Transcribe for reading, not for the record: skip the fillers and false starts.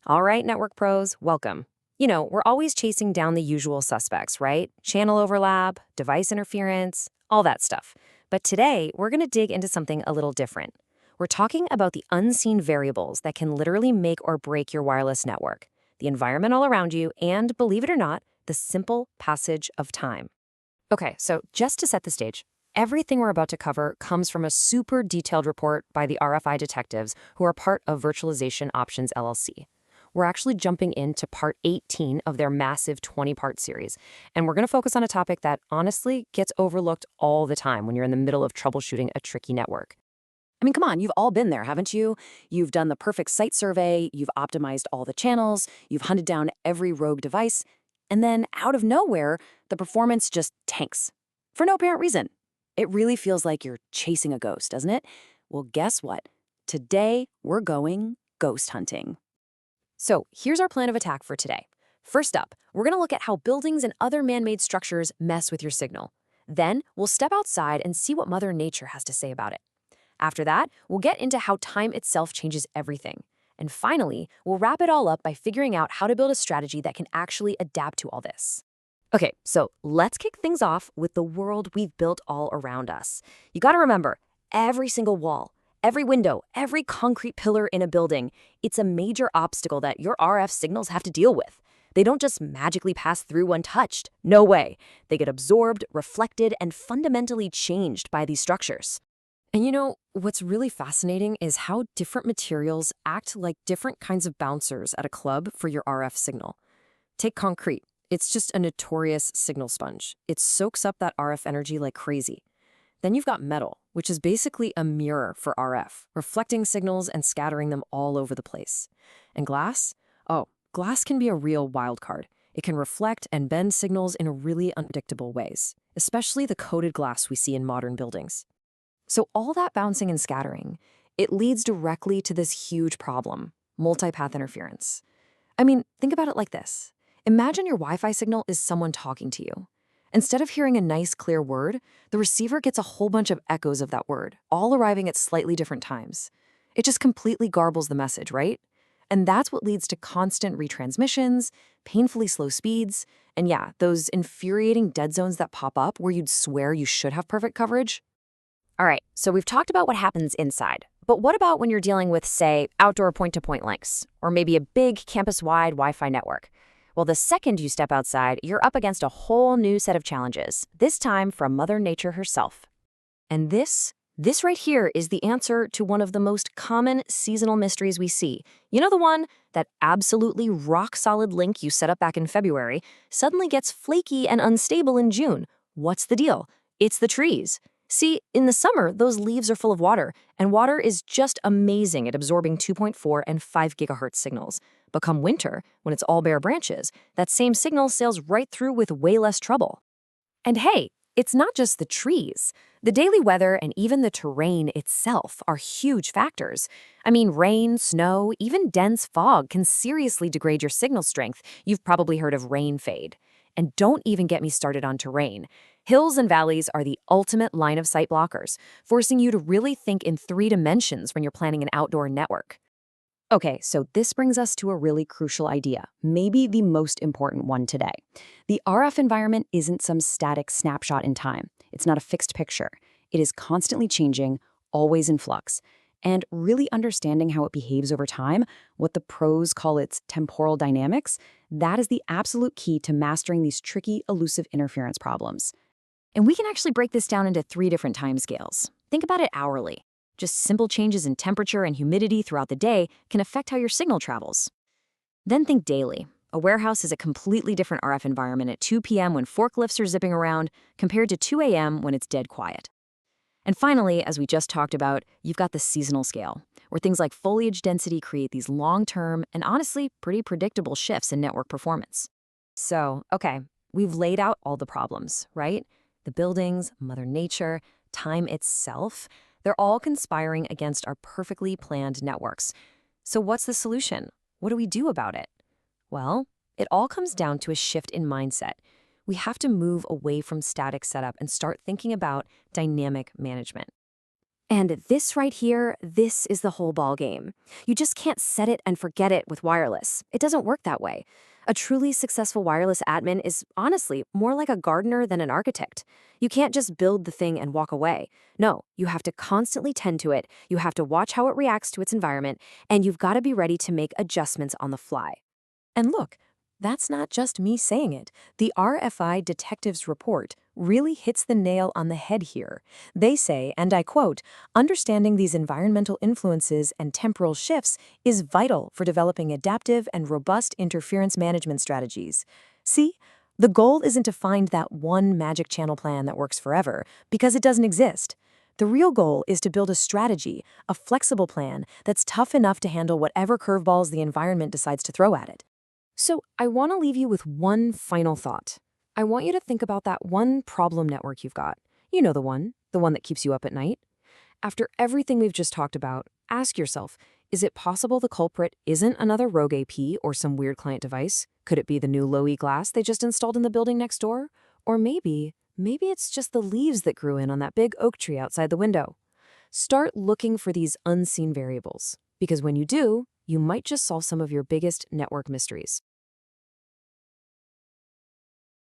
All right, network pros, welcome. We're always chasing down the usual suspects, right? Channel overlap, device interference, all that stuff. But today, we're going to dig into something a little different. We're talking about the unseen variables that can literally make or break your wireless network, the environment all around you, and, believe it or not, the simple passage of time. Okay, so just to set the stage, everything we're about to cover comes from a super detailed report by the RFI detectives who are part of Virtualization Options LLC. We're actually jumping into part 18 of their massive 20-part series, and we're going to focus on a topic that honestly gets overlooked all the time when you're in the middle of troubleshooting a tricky network. I mean, come on, you've all been there, haven't you? You've done the perfect site survey, you've optimized all the channels, you've hunted down every rogue device, and then out of nowhere, the performance just tanks. For no apparent reason. It really feels like you're chasing a ghost, doesn't it? Well, guess what? Today, we're going ghost hunting. So here's our plan of attack for today. First up, we're going to look at how buildings and other man-made structures mess with your signal. Then, we'll step outside and see what Mother Nature has to say about it. After that, we'll get into how time itself changes everything. And finally, we'll wrap it all up by figuring out how to build a strategy that can actually adapt to all this. Okay, so let's kick things off with the world we've built all around us. You gotta remember, every single wall, every window, every concrete pillar in a building, it's a major obstacle that your RF signals have to deal with. They don't just magically pass through untouched. No way. They get absorbed, reflected, and fundamentally changed by these structures. And what's really fascinating is how different materials act like different kinds of bouncers at a club for your RF signal. Take concrete. It's just a notorious signal sponge. It soaks up that RF energy like crazy. Then you've got metal, which is basically a mirror for RF, reflecting signals and scattering them all over the place. And glass? Oh, glass can be a real wild card. It can reflect and bend signals in really unpredictable ways, especially the coated glass we see in modern buildings. So all that bouncing and scattering, it leads directly to this huge problem, multipath interference. I mean, think about it like this. Imagine your Wi-Fi signal is someone talking to you. Instead of hearing a nice, clear word, the receiver gets a whole bunch of echoes of that word, all arriving at slightly different times. It just completely garbles the message, right? And that's what leads to constant retransmissions, painfully slow speeds, and yeah, those infuriating dead zones that pop up where you'd swear you should have perfect coverage. All right, so we've talked about what happens inside. But what about when you're dealing with, say, outdoor point-to-point links, or maybe a big campus-wide Wi-Fi network? Well, the second you step outside, you're up against a whole new set of challenges, this time from Mother Nature herself. And this right here is the answer to one of the most common seasonal mysteries we see. You know the one? That absolutely rock-solid link you set up back in February suddenly gets flaky and unstable in June. What's the deal? It's the trees. See, in the summer, those leaves are full of water, and water is just amazing at absorbing 2.4 and 5 gigahertz signals. But come winter, when it's all bare branches, that same signal sails right through with way less trouble. And hey, it's not just the trees. The daily weather and even the terrain itself are huge factors. I mean, rain, snow, even dense fog can seriously degrade your signal strength. You've probably heard of rain fade. And don't even get me started on terrain. Hills and valleys are the ultimate line-of-sight blockers, forcing you to really think in 3 dimensions when you're planning an outdoor network. Okay, so this brings us to a really crucial idea, maybe the most important one today. The RF environment isn't some static snapshot in time. It's not a fixed picture. It is constantly changing, always in flux. And really understanding how it behaves over time, what the pros call its temporal dynamics, that is the absolute key to mastering these tricky, elusive interference problems. And we can actually break this down into 3 different timescales. Think about it hourly. Just simple changes in temperature and humidity throughout the day can affect how your signal travels. Then think daily. A warehouse is a completely different RF environment at 2 p.m. when forklifts are zipping around compared to 2 a.m. when it's dead quiet. And finally, as we just talked about, you've got the seasonal scale, where things like foliage density create these long-term and honestly pretty predictable shifts in network performance. So, okay, we've laid out all the problems, right? The buildings, Mother Nature, time itself, they're all conspiring against our perfectly planned networks. So what's the solution? What do we do about it? Well, it all comes down to a shift in mindset. We have to move away from static setup and start thinking about dynamic management. And this right here, this is the whole ball game. You just can't set it and forget it with wireless. It doesn't work that way. A truly successful wireless admin is honestly more like a gardener than an architect. You can't just build the thing and walk away. No, you have to constantly tend to it, you have to watch how it reacts to its environment, and you've got to be ready to make adjustments on the fly. And look, that's not just me saying it. The RFI Detectives Report really hits the nail on the head here. They say, and I quote, understanding these environmental influences and temporal shifts is vital for developing adaptive and robust interference management strategies. See, the goal isn't to find that one magic channel plan that works forever, because it doesn't exist. The real goal is to build a strategy, a flexible plan that's tough enough to handle whatever curveballs the environment decides to throw at it. So I want to leave you with one final thought. I want you to think about that one problem network you've got. You know the one that keeps you up at night. After everything we've just talked about, ask yourself, is it possible the culprit isn't another rogue AP or some weird client device? Could it be the new low-E glass they just installed in the building next door? Or maybe it's just the leaves that grew in on that big oak tree outside the window. Start looking for these unseen variables, because when you do, you might just solve some of your biggest network mysteries.